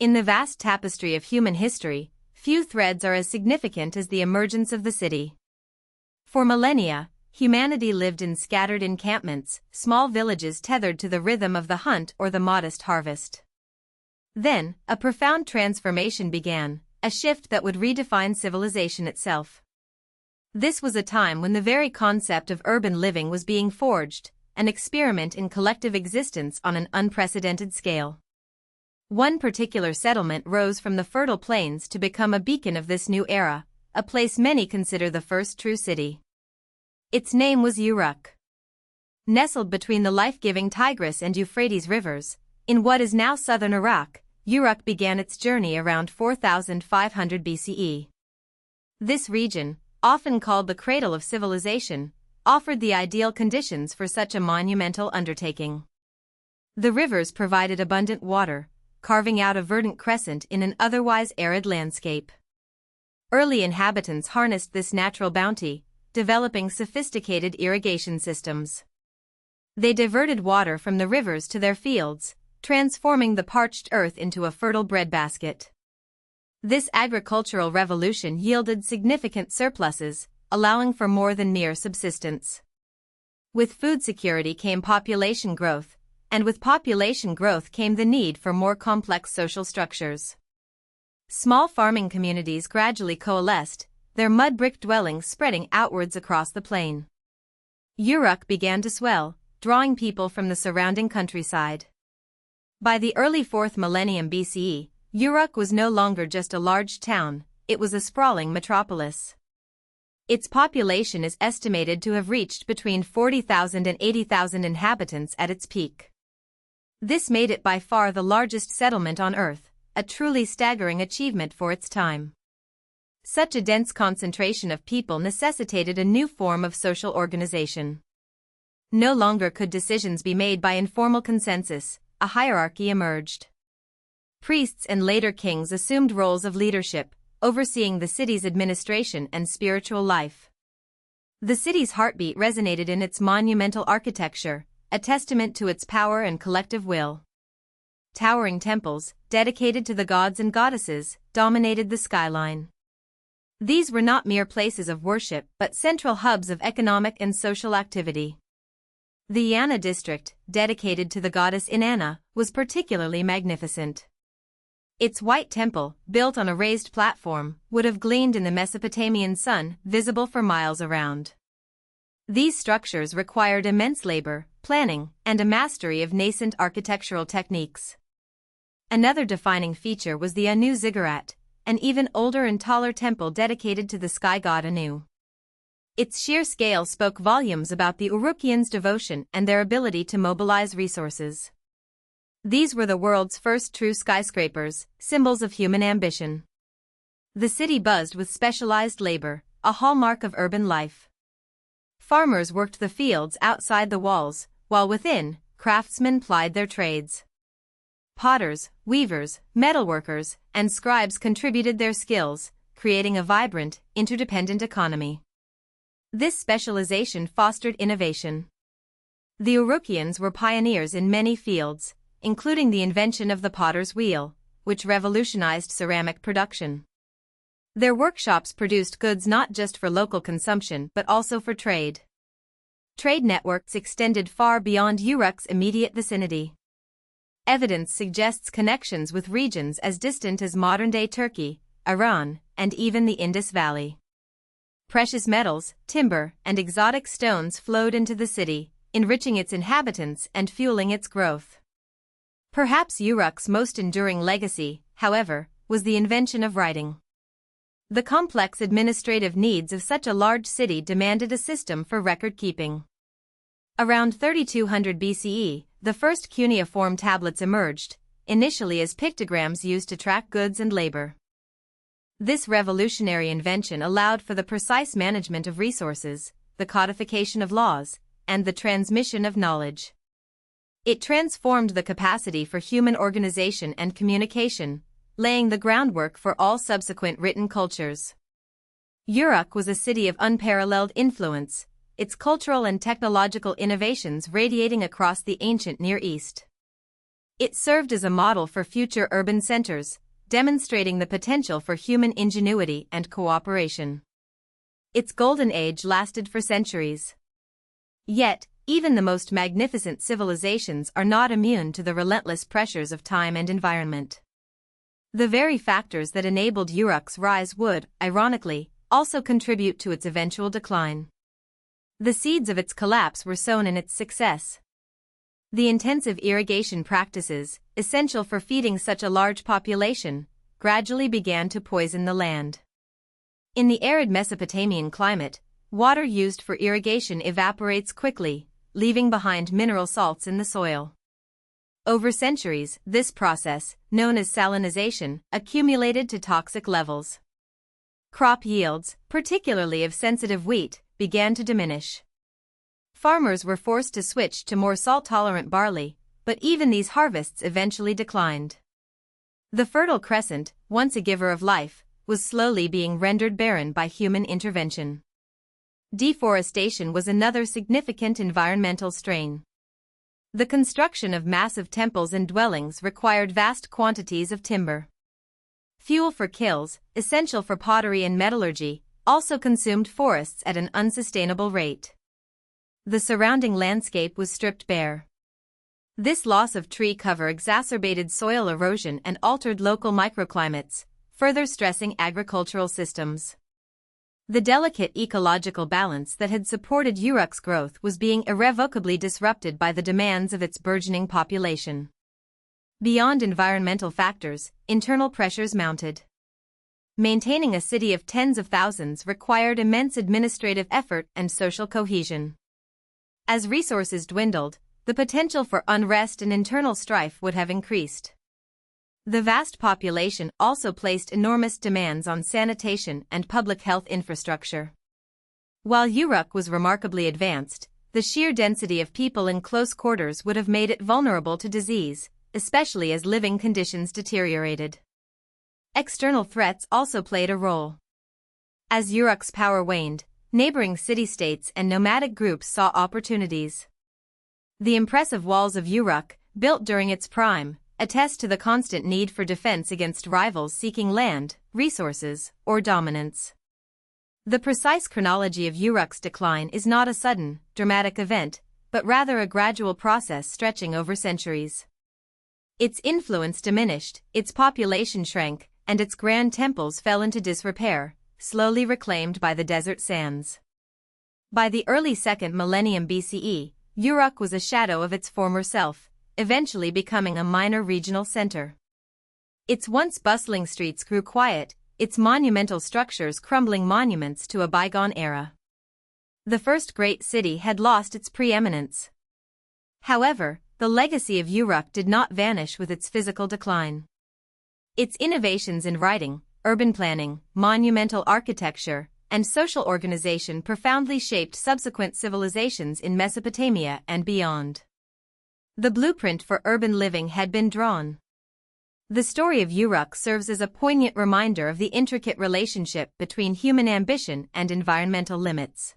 In the vast tapestry of human history, few threads are as significant as the emergence of the city. For millennia, humanity lived in scattered encampments, small villages tethered to the rhythm of the hunt or the modest harvest. Then, a profound transformation began, a shift that would redefine civilization itself. This was a time when the very concept of urban living was being forged, an experiment in collective existence on an unprecedented scale. One particular settlement rose from the fertile plains to become a beacon of this new era, a place many consider the first true city. Its name was Uruk. Nestled between the life-giving Tigris and Euphrates rivers, in what is now southern Iraq, Uruk began its journey around 4500 BCE. This region, often called the cradle of civilization, offered the ideal conditions for such a monumental undertaking. The rivers provided abundant water, carving out a verdant crescent in an otherwise arid landscape. Early inhabitants harnessed this natural bounty, developing sophisticated irrigation systems. They diverted water from the rivers to their fields, transforming the parched earth into a fertile breadbasket. This agricultural revolution yielded significant surpluses, allowing for more than mere subsistence. With food security came population growth, and with population growth came the need for more complex social structures. Small farming communities gradually coalesced, their mud-brick dwellings spreading outwards across the plain. Uruk began to swell, drawing people from the surrounding countryside. By the early 4th millennium BCE, Uruk was no longer just a large town, it was a sprawling metropolis. Its population is estimated to have reached between 40,000 and 80,000 inhabitants at its peak. This made it by far the largest settlement on Earth, a truly staggering achievement for its time. Such a dense concentration of people necessitated a new form of social organization. No longer could decisions be made by informal consensus, a hierarchy emerged. Priests and later kings assumed roles of leadership, overseeing the city's administration and spiritual life. The city's heartbeat resonated in its monumental architecture, a testament to its power and collective will. Towering temples, dedicated to the gods and goddesses, dominated the skyline. These were not mere places of worship but central hubs of economic and social activity. The Inanna district, dedicated to the goddess Inanna, was particularly magnificent. Its white temple, built on a raised platform, would have gleamed in the Mesopotamian sun, visible for miles around. These structures required immense labor, planning, and a mastery of nascent architectural techniques. Another defining feature was the Anu ziggurat, an even older and taller temple dedicated to the sky god Anu. Its sheer scale spoke volumes about the Urukians' devotion and their ability to mobilize resources. These were the world's first true skyscrapers, symbols of human ambition. The city buzzed with specialized labor, a hallmark of urban life. Farmers worked the fields outside the walls, while within, craftsmen plied their trades. Potters, weavers, metalworkers, and scribes contributed their skills, creating a vibrant, interdependent economy. This specialization fostered innovation. The Urukians were pioneers in many fields, including the invention of the potter's wheel, which revolutionized ceramic production. Their workshops produced goods not just for local consumption but also for trade. Trade networks extended far beyond Uruk's immediate vicinity. Evidence suggests connections with regions as distant as modern-day Turkey, Iran, and even the Indus Valley. Precious metals, timber, and exotic stones flowed into the city, enriching its inhabitants and fueling its growth. Perhaps Uruk's most enduring legacy, however, was the invention of writing. The complex administrative needs of such a large city demanded a system for record-keeping. Around 3200 BCE, the first cuneiform tablets emerged, initially as pictograms used to track goods and labor. This revolutionary invention allowed for the precise management of resources, the codification of laws, and the transmission of knowledge. It transformed the capacity for human organization and communication, laying the groundwork for all subsequent written cultures. Uruk was a city of unparalleled influence, its cultural and technological innovations radiating across the ancient Near East. It served as a model for future urban centers, demonstrating the potential for human ingenuity and cooperation. Its golden age lasted for centuries. Yet, even the most magnificent civilizations are not immune to the relentless pressures of time and environment. The very factors that enabled Uruk's rise would, ironically, also contribute to its eventual decline. The seeds of its collapse were sown in its success. The intensive irrigation practices, essential for feeding such a large population, gradually began to poison the land. In the arid Mesopotamian climate, water used for irrigation evaporates quickly, leaving behind mineral salts in the soil. Over centuries, this process, known as salinization, accumulated to toxic levels. Crop yields, particularly of sensitive wheat, began to diminish. Farmers were forced to switch to more salt-tolerant barley, but even these harvests eventually declined. The Fertile Crescent, once a giver of life, was slowly being rendered barren by human intervention. Deforestation was another significant environmental strain. The construction of massive temples and dwellings required vast quantities of timber. Fuel for kilns, essential for pottery and metallurgy, also consumed forests at an unsustainable rate. The surrounding landscape was stripped bare. This loss of tree cover exacerbated soil erosion and altered local microclimates, further stressing agricultural systems. The delicate ecological balance that had supported Uruk's growth was being irrevocably disrupted by the demands of its burgeoning population. Beyond environmental factors, internal pressures mounted. Maintaining a city of tens of thousands required immense administrative effort and social cohesion. As resources dwindled, the potential for unrest and internal strife would have increased. The vast population also placed enormous demands on sanitation and public health infrastructure. While Uruk was remarkably advanced, the sheer density of people in close quarters would have made it vulnerable to disease, especially as living conditions deteriorated. External threats also played a role. As Uruk's power waned, neighboring city-states and nomadic groups saw opportunities. The impressive walls of Uruk, built during its prime, attest to the constant need for defense against rivals seeking land, resources, or dominance. The precise chronology of Uruk's decline is not a sudden, dramatic event, but rather a gradual process stretching over centuries. Its influence diminished, its population shrank, and its grand temples fell into disrepair, slowly reclaimed by the desert sands. By the early 2nd millennium BCE, Uruk was a shadow of its former self, eventually becoming a minor regional center. Its once bustling streets grew quiet, its monumental structures crumbling monuments to a bygone era. The first great city had lost its preeminence. However, the legacy of Uruk did not vanish with its physical decline. Its innovations in writing, urban planning, monumental architecture, and social organization profoundly shaped subsequent civilizations in Mesopotamia and beyond. The blueprint for urban living had been drawn. The story of Uruk serves as a poignant reminder of the intricate relationship between human ambition and environmental limits.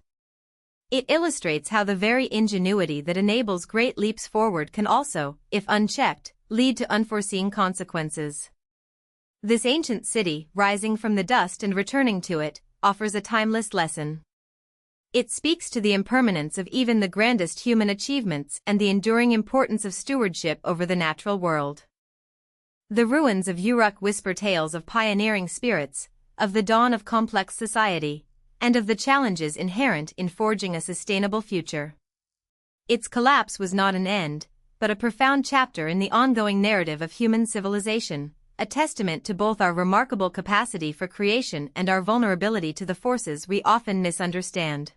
It illustrates how the very ingenuity that enables great leaps forward can also, if unchecked, lead to unforeseen consequences. This ancient city, rising from the dust and returning to it, offers a timeless lesson. It speaks to the impermanence of even the grandest human achievements and the enduring importance of stewardship over the natural world. The ruins of Uruk whisper tales of pioneering spirits, of the dawn of complex society, and of the challenges inherent in forging a sustainable future. Its collapse was not an end, but a profound chapter in the ongoing narrative of human civilization, a testament to both our remarkable capacity for creation and our vulnerability to the forces we often misunderstand.